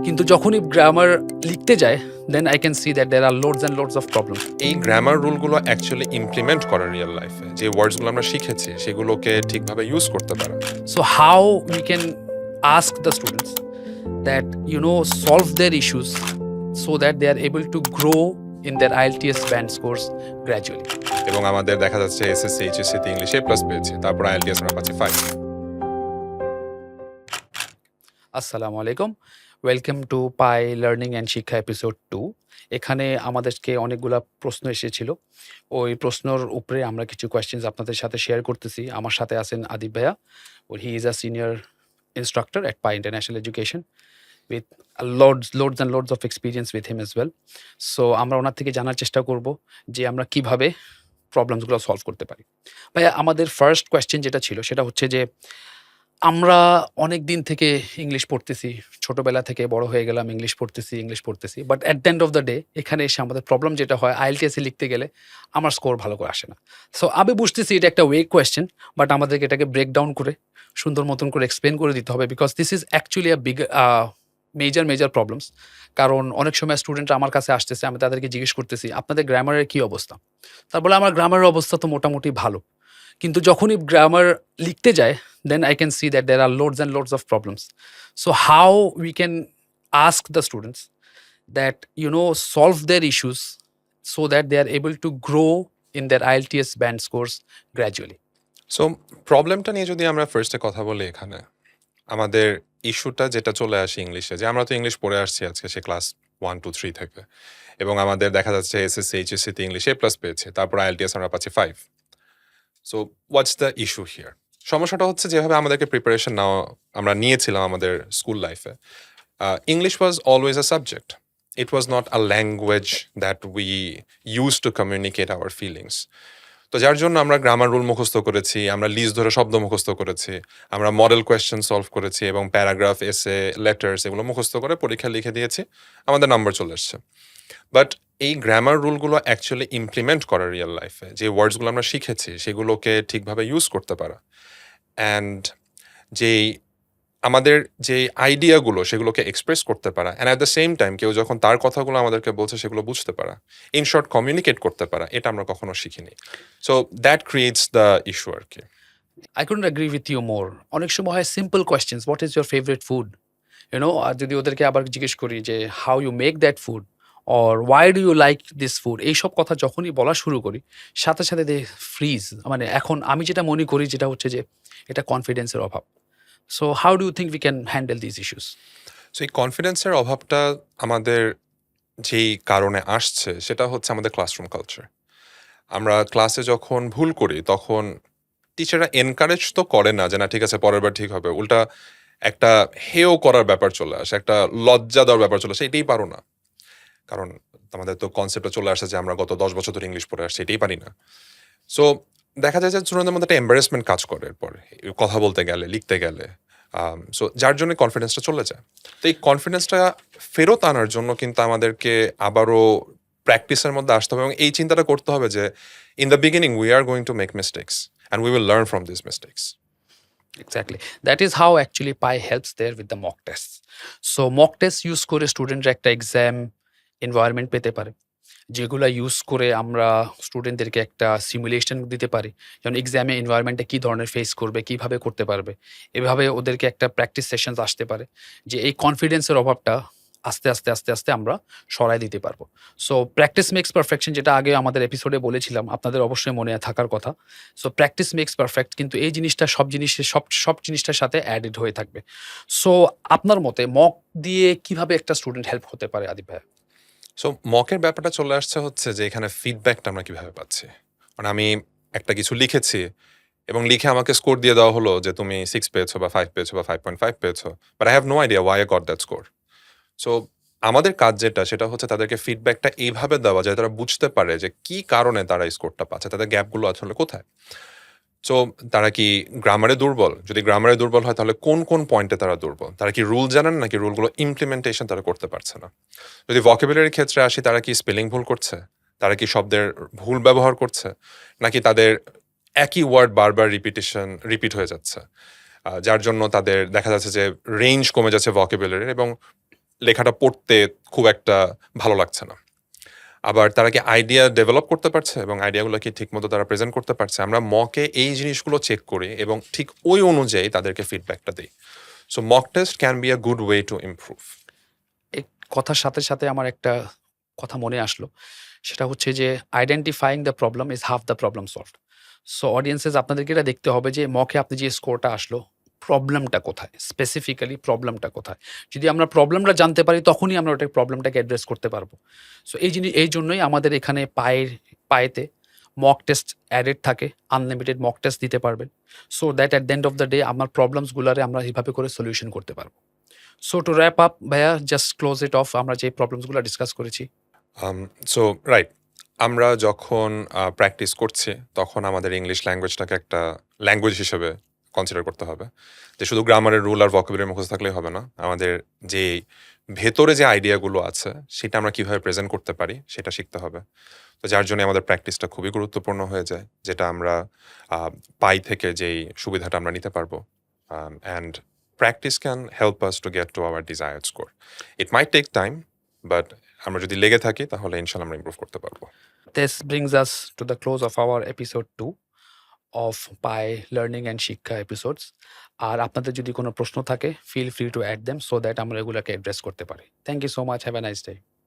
কিন্তু যখনই গ্রামার লিখতে যায় then I can see that there are loads and loads of problem. এই গ্রামার রুলগুলো অ্যাকচুয়ালি ইমপ্লিমেন্ট করা রিয়েল লাইফে, যে ওয়ার্ডসগুলো আমরা শিখেছি সেগুলোকে ঠিকভাবে ইউজ করতে পারা। So how we can ask the students that solve their issues so that they are able to grow in their IELTS band scores gradually. এবং আমাদের দেখা যাচ্ছে এসএসসি এইচএসসিতে ইংলিশে প্লাস পেয়েছি, তারপর আইএলটিএস আমরা পাচ্ছি 5। আসসালামু আলাইকুম, welcome to pi learning and শিক্ষা এপিসোড 2। এখানে আমাদেরকে অনেকগুলা প্রশ্ন এসেছিল, ওই প্রশ্নর উপরে আমরা কিছু কোয়েশ্চেন্স আপনাদের সাথে শেয়ার করতেছি। আমার সাথে আছেন আদিব ভাইয়া, he is a senior instructor at Pi International Education with loads and loads of experience with him as well. So আমরা ওনার থেকে জানার চেষ্টা করব যে আমরা কিভাবে প্রবলেমসগুলো সলভ করতে পারি। ভাইয়া, আমাদের ফার্স্ট কোয়েশ্চেন যেটা ছিল সেটা হচ্ছে যে আমরা অনেক দিন থেকে ইংলিশ পড়তেছি, ছোটবেলা থেকে বড় হয়ে গেলাম ইংলিশ পড়তেছি, but at the end of the day এখানে এসে আমাদের প্রবলেম যেটা হয় IELTS লিখতে গেলে আমার স্কোর ভালো করে আসে না। সো আমি বুঝতেছি এটা একটা ওয়েক কোয়েশ্চেন, বাট আমাদেরকে এটাকে ব্রেক ডাউন করে সুন্দর মতন করে এক্সপ্লেন করে দিতে হবে, because this is actually a big major problems. কারণ অনেক সময় স্টুডেন্টরা আমার কাছে আসতেছে, আমি তাদেরকে জিজ্ঞেস করতেছি আপনাদের গ্রামারের কী অবস্থা, তার বলে আমার গ্রামারের অবস্থা তো মোটামুটি ভালো, কিন্তু যখনই গ্রামার লিখতে যায় then I can see that there are loads and loads of problems. So how we can ask the students that solve their issues so that they are able to grow in their IELTS band scores gradually. So প্রবলেমটা নিয়ে যদি আমরা ফার্স্টে কথা বলি, এখানে আমাদের ইস্যুটা যেটা চলে আসে ইংলিশে, যে আমরা তো ইংলিশ পড়ে আসছি আজকে সে ক্লাস 1 2 3 থেকে, এবং আমাদের দেখা যাচ্ছে এসএসসি এইচএসসিতে ইংলিশে প্লাস পেয়েছে, তারপর আইএলটিএস আমরা পাচ্ছি 5। So what's the issue here? সমস্যাটা হচ্ছে যেভাবে আমাদেরকে প্রিপারেশন আমরা নিয়েছিলাম আমাদের স্কুল লাইফে, English was always a subject. It was not a language that we use to communicate our feelings. তো যার জন্য আমরা গ্রামার রুল মুখস্থ করেছি, আমরা লিস্ট ধরে শব্দ মুখস্থ করেছি, আমরা মডেল কোয়েশ্চেন সলভ করেছি, এবং প্যারাগ্রাফ, এসে, লেটার্স এগুলো মুখস্থ করে পরীক্ষা লিখে দিয়েছি, আমাদের নাম্বার চলে এসছে। বাট এই গ্রামার রুলগুলো অ্যাকচুয়ালি ইমপ্লিমেন্ট করা রিয়েল লাইফে, যে ওয়ার্ডসগুলো আমরা শিখেছি সেগুলোকে ঠিকভাবে ইউজ করতে পারা, অ্যান্ড যেই আমাদের যে আইডিয়াগুলো সেগুলোকে এক্সপ্রেস করতে পারা, and at the same time কেউ যখন তার কথাগুলো আমাদেরকে বলছে সেগুলো বুঝতে পারা, ইন শর্ট কমিউনিকেট করতে পারা, এটা আমরা কখনো শিখিনি। So that creates the issue আর কি। I couldn't agree with you more. অনেক সময় হয় simple questions, what is your favourite food, আর যদি ওদেরকে আবার জিজ্ঞেস করি যে how you make that food or why do you like this food, এইসব কথা যখনই বলা শুরু করি সাথে সাথে দে ফ্রিজ। মানে এখন আমি যেটা মনে করি যেটা হচ্ছে যে এটা কনফিডেন্সের অভাব। So how do you think we can handle this issues? So এই কনফিডেন্সের অভাবটা আমাদের যেই কারণে আসছে সেটা হচ্ছে আমাদের ক্লাসরুম কালচার। আমরা ক্লাসে যখন ভুল করি তখন টিচাররা এনকারেজ তো করে না যে না ঠিক আছে পরের বার ঠিক হবে, উল্টা একটা হেয় করার ব্যাপার চলে আসে, একটা লজ্জা দেওয়ার ব্যাপার চলে আসে, এটাই পারো না। কারণ আমাদের তো কনসেপ্টটা চলে আসে যে আমরা গত 10 বছর ধরে ইংলিশ পড়ে আসছি, এটাই পারি না। সো দেখা যায় যে স্টুডেন্টদের মধ্যে একটা এম্বারেসমেন্ট কাজ করে এরপর কথা বলতে গেলে, লিখতে গেলে। সো যার জন্য কনফিডেন্সটা চলে যায়। তো এই কনফিডেন্সটা ফেরত আনার জন্য কিন্তু আমাদেরকে আবারও প্র্যাকটিসের মধ্যে আসতে হবে, এবং এই চিন্তাটা করতে হবে যে in the beginning we are going to make mistakes and we will learn from this mistakes. Exactly, that is how actually Pi helps there with the mock test. So mock test use করে স্টুডেন্টরা একটা exam environment পেতে পারে, যেগুলা use করে আমরা স্টুডেন্টদেরকে একটা সিমুলেশন দিতে পারি, যেমন এক্সামে এনভায়রনমেন্টে কী ধরনের ফেস করবে, কীভাবে করতে পারবে। এভাবে ওদেরকে একটা প্র্যাকটিস সেশনস আসতে পারে, যে এই কনফিডেন্সের অভাবটা আস্তে আস্তে আস্তে আস্তে আমরা সরাই দিতে পারবো। সো প্র্যাকটিস মেক্স পারফেকশন, যেটা আগে আমাদের এপিসোডে বলেছিলাম, আপনাদের অবশ্যই মনে থাকার কথা। সো প্র্যাকটিস মেক্স পারফেক্ট, কিন্তু এই জিনিসটা সব জিনিসটার সাথে অ্যাডেড হয়ে থাকবে। সো আপনার মতে মক দিয়ে কিভাবে একটা স্টুডেন্ট হেল্প হতে পারে আদিব ভাইয়া? সো মকের ব্যাপারটা চলে আসছে হচ্ছে যে এখানে ফিডব্যাকটা আমরা কিভাবে পাচ্ছি। মানে আমি একটা কিছু লিখেছি এবং লিখে আমাকে স্কোর দিয়ে দেওয়া হলো যে তুমি 6 পেয়েছো বা 5 পেয়েছো বা 5.5 পেয়েছো, but I have no idea why I got that score. So আমাদের কাজ যেটা সেটা হচ্ছে তাদেরকে ফিডব্যাকটা এইভাবে দেওয়া যায় তারা বুঝতে পারে যে কি কারণে তারা এই স্কোরটা পাচ্ছে, তাদের গ্যাপগুলো আসলে কোথায়। সো তারা কি গ্রামারে দুর্বল? যদি গ্রামারে দুর্বল হয় তাহলে কোন কোন পয়েন্টে তারা দুর্বল? তারা কি রুল জানেন নাকি রুলগুলো ইমপ্লিমেন্টেশন তারা করতে পারছে না? যদি ভোকাবুলারির ক্ষেত্রে আসি, তারা কি স্পেলিং ভুল করছে? তারা কি শব্দের ভুল ব্যবহার করছে? নাকি তাদের একই ওয়ার্ড বারবার রিপিট হয়ে যাচ্ছে, যার জন্য তাদের দেখা যাচ্ছে যে রেঞ্জ কমে যাচ্ছে ভোকাবুলারির, এবং লেখাটা পড়তে খুব একটা ভালো লাগছে না। আবার তারা কি আইডিয়া ডেভেলপ করতে পারছে এবং আইডিয়াগুলো কি ঠিকমতো তারা প্রেজেন্ট করতে পারছে? আমরা মকে এই জিনিসগুলো চেক করি এবং ঠিক ওই অনুযায়ী তাদেরকে ফিডব্যাকটা দেই। So mock test can be a good way to improve. এই কথার সাথে আমার একটা কথা মনে আসলো। সেটা হচ্ছে যে identifying the problem is half the problem solved. So audiences আপনাদেরকে এটা দেখতে হবে যে মকে আপনি যে স্কোরটা আসলো, প্রবলেমটা কোথায়? স্পেসিফিক্যালি প্রবলেমটা কোথায়? যদি আমরা প্রবলেমটা জানতে পারি তখনই আমরা ওটা প্রবলেমটাকে অ্যাড্রেস করতে পারবো। সো এইজন্যই আমাদের এখানে পায়েতে মক টেস্ট অ্যাডেড থাকে। আনলিমিটেড মক টেস্ট দিতে পারবেন। So that at the end of the day আমার প্রবলেমসগুলারে আমরা এভাবে করে সলিউশন করতে পারবো। সো টু র‍্যাপ আপ ভাইয়া জাস্ট ক্লোজ ইট অফ আমরা যে প্রবলেমসগুলো ডিসকাস করেছি। So right. আমরা যখন প্র্যাকটিস করছি, তখন আমাদের ইংলিশ ল্যাঙ্গুয়েজটাকে একটা ল্যাঙ্গুয়েজ হিসেবে কনসিডার করতে হবে। যে শুধু গ্রামারের রুল আর ভোকাবুলারি মুখস্থ থাকলেই হবে না। আমাদের যে ভেতরে যে আইডিয়াগুলো আছে, সেটা আমরা কিভাবে প্রেজেন্ট করতে পারি, সেটা শিখতে হবে। তো যার জন্য আমাদের প্র্যাকটিসটা খুবই গুরুত্বপূর্ণ হয়ে যায়। যেটা আমরা আ পাই থেকে যেই সুবিধাটা আমরা নিতে পারবো। And practice can help us to get to our desired score. It might take time, but আমরা যদি লেগে থাকি তাহলে ইনশাআল্লাহ আমরা ইমপ্রুভ করতে পারবো। This brings us to the close of our episode 2 of Pi Learning and শিক্ষা episodes. আর আপনাদের যদি কোনো প্রশ্ন থাকে, feel free to add them so that আমরা এগুলাকে অ্যাড্রেস করতে পারি। Thank you so much. Have a nice day.